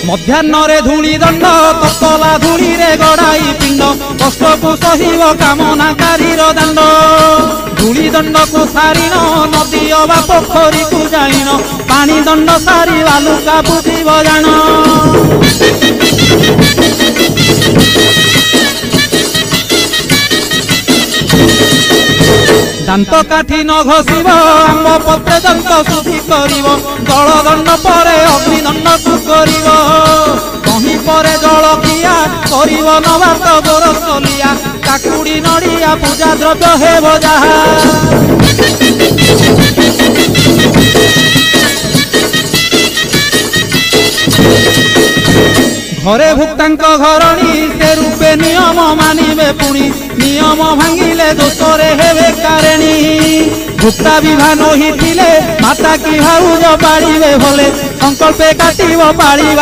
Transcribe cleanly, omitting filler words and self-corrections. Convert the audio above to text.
मध्याह्न धूली दंड ततला धूली रे गड़ाई पिंड कष्ट को सहिब कामनाकारी दंड धूली दंड को सारिन नदी अबा पोखरी को जाइन पानी दंड सारी बालुका बुझीब जान दांत काठी न घसीब आंब पत्रे दंत शुद्धि करिब जल दंड परे अग्निदंड को करिब कहीं परे जल किया करिब नवात गोरसलिया काकुड़ी नड़िया पूजा द्रव्य हेब जहा घरे भुक्तांक घरणी से रूपे नियम मानिबे पुणी नियम भांगिले दोषरे हेबे कारेणी भुक्ता विवाह नहिथिले माता की भाउज पाड़िबे भले संकल्पे काटिब पाड़िबा।